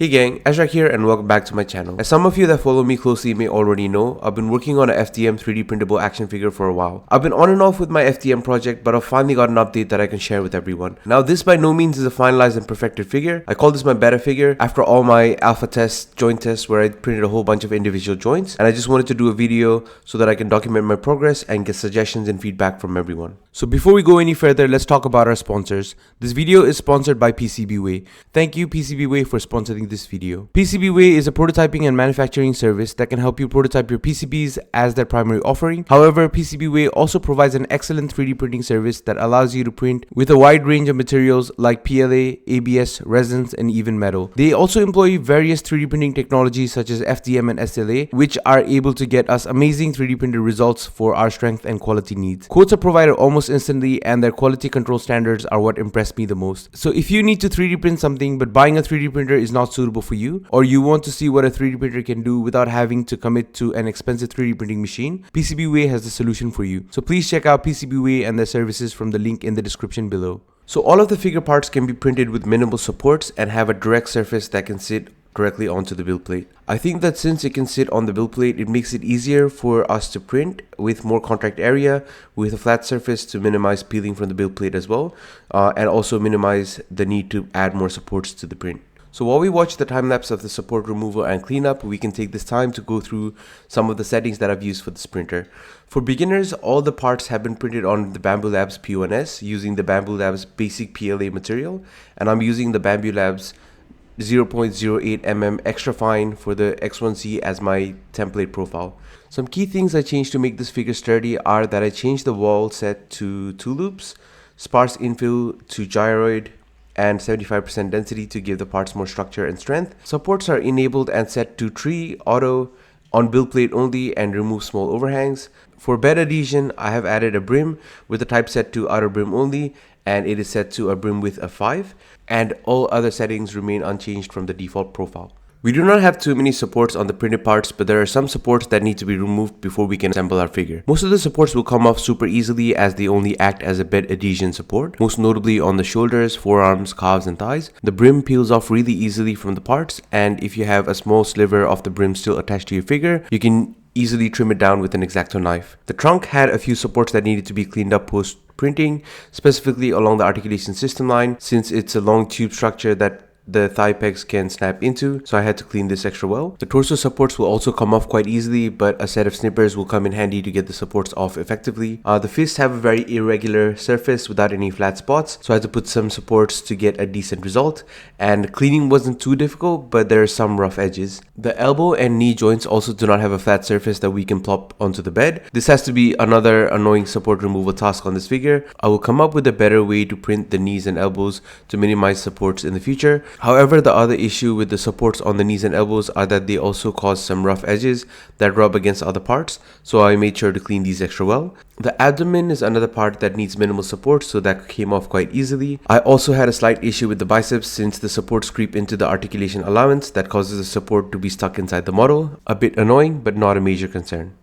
Hey gang, Ashrak here and welcome back to my channel. As some of you that follow me closely may already know, I've been working on a FDM 3D printable action figure for a while. I've been on and off with my FDM project, but I've finally got an update that I can share with everyone. Now this by no means is a finalized and perfected figure. I call this my beta figure after all my alpha tests, joint tests where I printed a whole bunch of individual joints, and I just wanted to do a video so that I can document my progress and get suggestions and feedback from everyone. So before we go any further, let's talk about our sponsors. This video is sponsored by pcbway. Thank you pcbway for sponsoring this video. pcbway is a prototyping and manufacturing service that can help you prototype your PCBs as their primary offering. However, pcbway also provides an excellent 3D printing service that allows you to print with a wide range of materials like PLA, ABS, resins, and even metal. They also employ various 3D printing technologies such as FDM and SLA, which are able to get us amazing 3D printed results for our strength and quality needs. Quotes are provided almost instantly, and their quality control standards are what impressed me the most. So if you need to 3D print something but buying a 3D printer is not suitable for you, or you want to see what a 3D printer can do without having to commit to an expensive 3D printing machine, pcbway has the solution for you. So please check out pcbway and their services from the link in the description below. So all of the figure parts can be printed with minimal supports and have a direct surface that can sit directly onto the build plate. I think that since it can sit on the build plate, it makes it easier for us to print with more contact area with a flat surface to minimize peeling from the build plate as well, and also minimize the need to add more supports to the print. So while we watch the time lapse of the support removal and cleanup, we can take this time to go through some of the settings that I've used for this printer. For beginners, all the parts have been printed on the Bambu Labs P1S using the Bambu Labs basic PLA material, and I'm using the Bambu Labs 0.08 mm extra fine for the X1Z as my template profile. Some key things I changed to make this figure sturdy are that I changed the wall set to 2 loops, sparse infill to gyroid, and 75% density to give the parts more structure and strength. Supports are enabled and set to tree, auto, on build plate only, and remove small overhangs. For bed adhesion, I have added a brim with the type set to outer brim only, and it is set to a brim width of 5, and all other settings remain unchanged from the default profile. We do not have too many supports on the printed parts, but there are some supports that need to be removed before we can assemble our figure. Most of the supports will come off super easily as they only act as a bed adhesion support, most notably on the shoulders, forearms, calves, and thighs. The brim peels off really easily from the parts, and if you have a small sliver of the brim still attached to your figure, you can easily trim it down with an X-Acto knife. The trunk had a few supports that needed to be cleaned up post printing, specifically along the articulation system line, since it's a long tube structure that the thigh pegs can snap into, so I had to clean this extra well. The torso supports will also come off quite easily, but a set of snippers will come in handy to get the supports off effectively. The fists have a very irregular surface without any flat spots, so I had to put some supports to get a decent result, and cleaning wasn't too difficult, but there are some rough edges. The elbow and knee joints also do not have a flat surface that we can plop onto the bed. This has to be another annoying support removal task on this figure. I will come up with a better way to print the knees and elbows to minimize supports in the future. However, the other issue with the supports on the knees and elbows are that they also cause some rough edges that rub against other parts, so I made sure to clean these extra well. The abdomen is another part that needs minimal support, so that came off quite easily. I also had a slight issue with the biceps since the supports creep into the articulation allowance that causes the support to be stuck inside the model. A bit annoying, but not a major concern.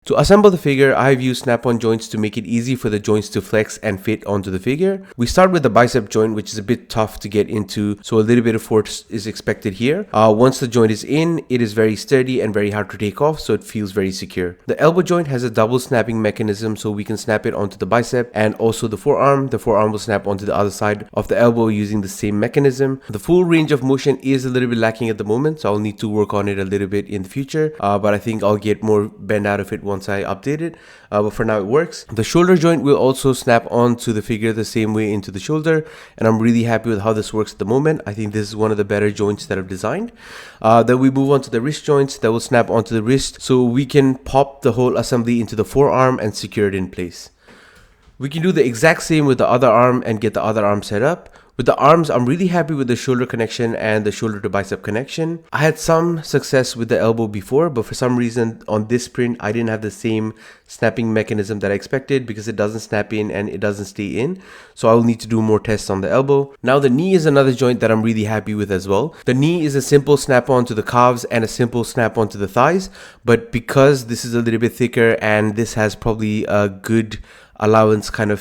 To assemble the figure, I have used snap-on joints to make it easy for the joints to flex and fit onto the figure. We start with the bicep joint, which is a bit tough to get into, so a little bit of force is expected here. Once the joint is in, it is very sturdy and very hard to take off, so it feels very secure. The elbow joint has a double snapping mechanism, so we can snap it onto the bicep and also the forearm. The forearm will snap onto the other side of the elbow using the same mechanism. The full range of motion is a little bit lacking at the moment, so I'll need to work on it a little bit in the future, but I think I'll get more bend out of it once I update it, but for now it works. The shoulder joint will also snap onto the figure the same way into the shoulder, and I'm really happy with how this works at the moment. I think this is one of the better joints that I've designed. Then we move on to the wrist joints that will snap onto the wrist, so we can pop the whole assembly into the forearm and secure it in place. We can do the exact same with the other arm and get the other arm set up. With the arms, I'm really happy with the shoulder connection and the shoulder to bicep connection. I had some success with the elbow before, but for some reason on this print, I didn't have the same snapping mechanism that I expected because it doesn't snap in and it doesn't stay in. So I will need to do more tests on the elbow. Now the knee is another joint that I'm really happy with as well. The knee is a simple snap on to the calves and a simple snap on to the thighs, but because this is a little bit thicker and this has probably a good allowance kind of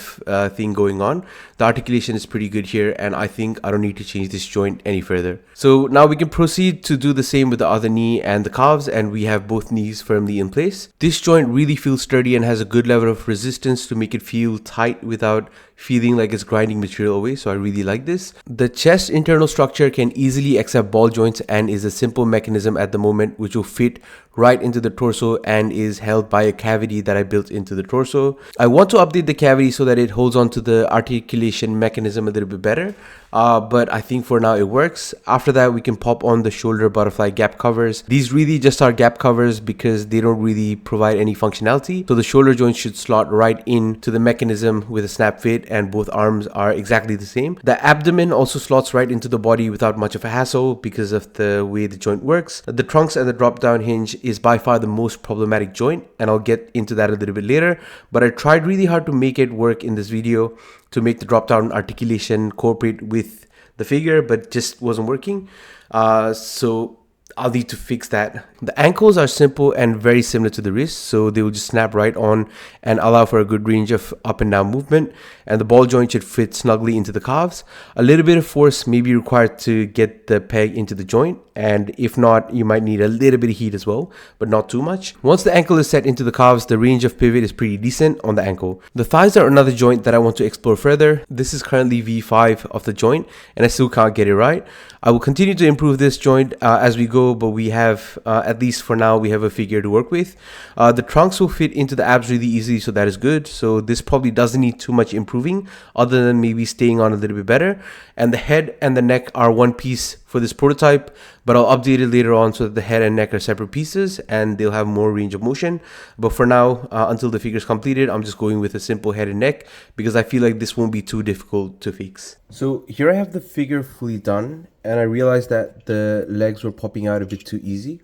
thing going on. The articulation is pretty good here, and I think I don't need to change this joint any further. So now we can proceed to do the same with the other knee and the calves, and we have both knees firmly in place. This joint really feels sturdy and has a good level of resistance to make it feel tight without feeling like it's grinding material away, so I really like this. The chest internal structure can easily accept ball joints and is a simple mechanism at the moment which will fit right into the torso and is held by a cavity that I built into the torso. I want to update the cavity so that it holds on to the articulation mechanism a little bit better, but I think for now it works. After that, we can pop on the shoulder butterfly gap covers. These really just are gap covers because they don't really provide any functionality. So the shoulder joint should slot right into the mechanism with a snap fit, and both arms are exactly the same. The abdomen also slots right into the body without much of a hassle because of the way the joint works. The trunks and the drop down hinge is by far the most problematic joint, and I'll get into that a little bit later, but I tried really hard to make it work in this video to make the drop down articulation cooperate with the figure, but just wasn't working. So I'll need to fix that. The ankles are simple and very similar to the wrists, so they will just snap right on and allow for a good range of up and down movement, and the ball joint should fit snugly into the calves. A little bit of force may be required to get the peg into the joint, and if not, you might need a little bit of heat as well, but not too much. Once the ankle is set into the calves, the range of pivot is pretty decent on the ankle. The thighs are another joint that I want to explore further. This is currently V5 of the joint, and I still can't get it right. I will continue to improve this joint as we go, but we have, at least for now, we have a figure to work with. The trunks will fit into the abs really easily, so that is good. So this probably doesn't need too much improving other than maybe staying on a little bit better. And the head and the neck are one piece for this prototype, but I'll update it later on so that the head and neck are separate pieces and they'll have more range of motion. But for now, until the figure is completed, I'm just going with a simple head and neck because I feel like this won't be too difficult to fix. So here I have the figure fully done, and I realized that the legs were popping out a bit too easy,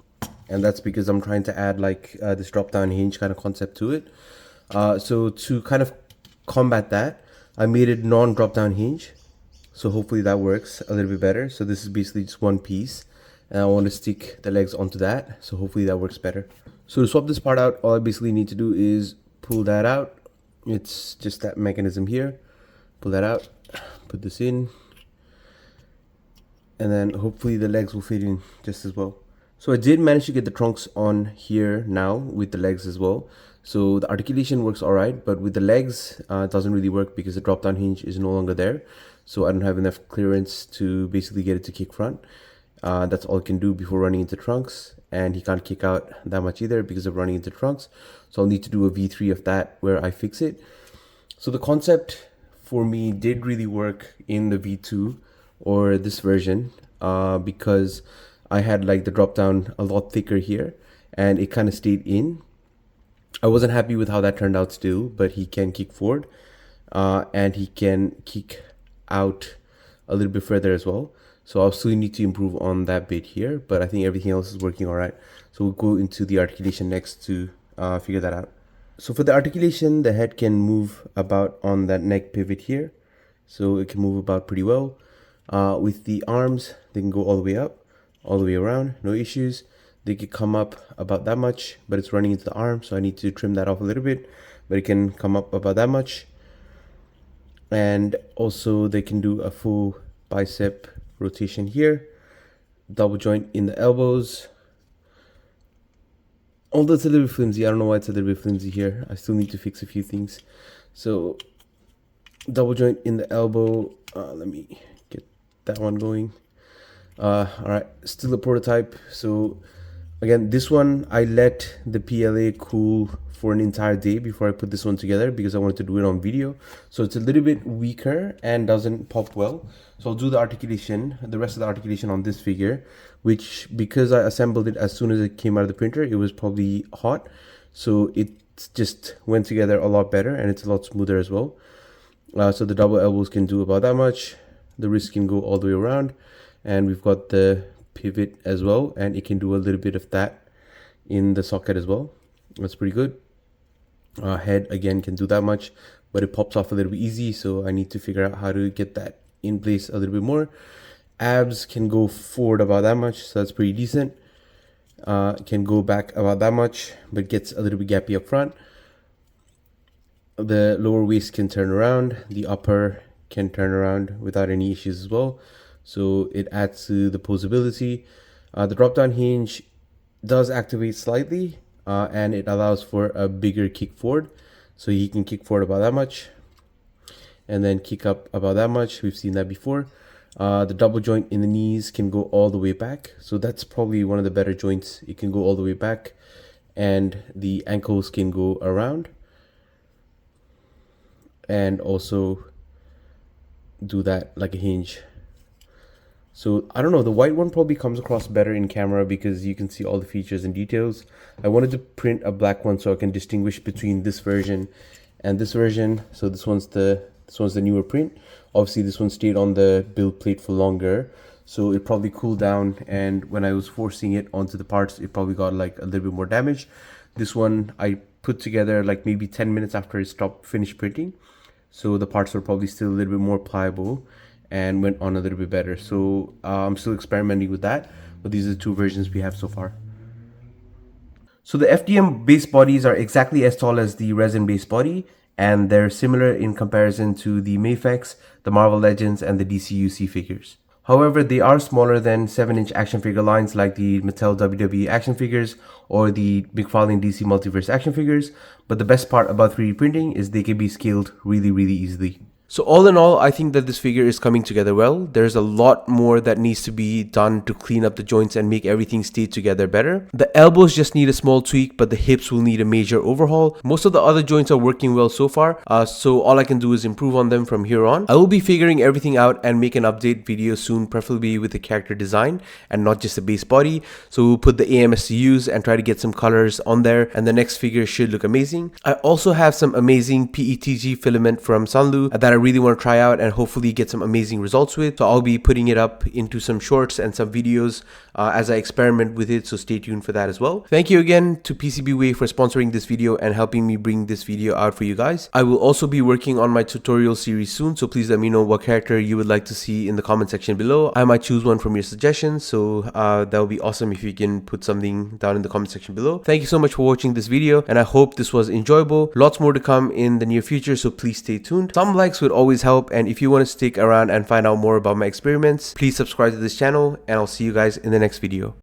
and that's because I'm trying to add like this drop down hinge kind of concept to it. So to kind of combat that, I made it non-drop down hinge. So hopefully that works a little bit better. So this is basically just one piece, and I want to stick the legs onto that. So hopefully that works better. So to swap this part out, all I basically need to do is pull that out. It's just that mechanism here. Pull that out, put this in, and then hopefully the legs will fit in just as well. So I did manage to get the trunks on here now with the legs as well. So the articulation works all right, but with the legs, it doesn't really work because the drop down hinge is no longer there. So I don't have enough clearance to basically get it to kick front. That's all it can do before running into trunks, and he can't kick out that much either because of running into trunks. So I'll need to do a V3 of that where I fix it. So the concept for me did really work in the V2 or this version because I had like the drop down a lot thicker here and it kind of stayed in. I wasn't happy with how that turned out still, but he can kick forward and he can kick out a little bit further as well. So I'll still need to improve on that bit here, but I think everything else is working all right. So we'll go into the articulation next to figure that out. So for the articulation, the head can move about on that neck pivot here. So it can move about pretty well. With the arms, they can go all the way up, all the way around, no issues. They could come up about that much, but it's running into the arm, so I need to trim that off a little bit, but it can come up about that much. And also they can do a full bicep rotation here, double joint in the elbows. Although it's a little bit flimsy, I don't know why it's a little bit flimsy here. I still need to fix a few things. So double joint in the elbow, let me get that one going. All right, still a prototype. So again, this one I let the PLA cool for an entire day before I put this one together because I wanted to do it on video. So it's a little bit weaker and doesn't pop well. So I'll do the articulation, the rest of the articulation on this figure, which because I assembled it as soon as it came out of the printer, it was probably hot. So it just went together a lot better and it's a lot smoother as well. So the double elbows can do about that much. The wrist can go all the way around. And we've got the pivot as well, and it can do a little bit of that in the socket as well. That's pretty good. Head again can do that much, but it pops off a little bit easy, so I need to figure out how to get that in place a little bit more. Abs can go forward about that much, so that's pretty decent. Can go back about that much, but gets a little bit gappy up front. The lower waist can turn around, the upper can turn around without any issues as well. So it adds to the posability. The drop down hinge does activate slightly, and it allows for a bigger kick forward. So you can kick forward about that much and then kick up about that much. We've seen that before. The double joint in the knees can go all the way back. So that's probably one of the better joints. It can go all the way back, and the ankles can go around and also do that like a hinge. So I don't know, the white one probably comes across better in camera because you can see all the features and details. I wanted to print a black one so I can distinguish between this version and this version. So this one's the newer print. Obviously this one stayed on the build plate for longer, so it probably cooled down, and when I was forcing it onto the parts, it probably got like a little bit more damage. This one I put together like maybe 10 minutes after it stopped finished printing, so the parts were probably still a little bit more pliable and went on a little bit better. So I'm still experimenting with that, but these are the two versions we have so far. So the FDM base bodies are exactly as tall as the resin base body, and they're similar in comparison to the Mafex, the Marvel Legends, and the DCUC figures. However, they are smaller than 7-inch action figure lines like the Mattel WWE action figures or the McFarlane DC Multiverse action figures, but the best part about 3D printing is they can be scaled really easily. So all in all, I think that this figure is coming together well. There's a lot more that needs to be done to clean up the joints and make everything stay together better. The elbows just need a small tweak, but the hips will need a major overhaul. Most of the other joints are working well so far, so all I can do is improve on them from here on. I will be figuring everything out and make an update video soon, preferably with the character design and not just the base body. So we'll put the AMS to use and try to get some colors on there, and the next figure should look amazing. I also have some amazing PETG filament from Sanlu that I really want to try out and hopefully get some amazing results with. So I'll be putting it up into some shorts and some videos as I experiment with it, so stay tuned for that as well. Thank you again to pcbway for sponsoring this video and helping me bring this video out for you guys. I will also be working on my tutorial series soon, so please let me know what character you would like to see in the comment section below. I might choose one from your suggestions, so that would be awesome if you can put something down in the comment section below. Thank you so much for watching this video, and I hope this was enjoyable. Lots more to come in the near future, so please stay tuned. Some likes would always help, and if you want to stick around and find out more about my experiments, please subscribe to this channel, and I'll see you guys in the next video.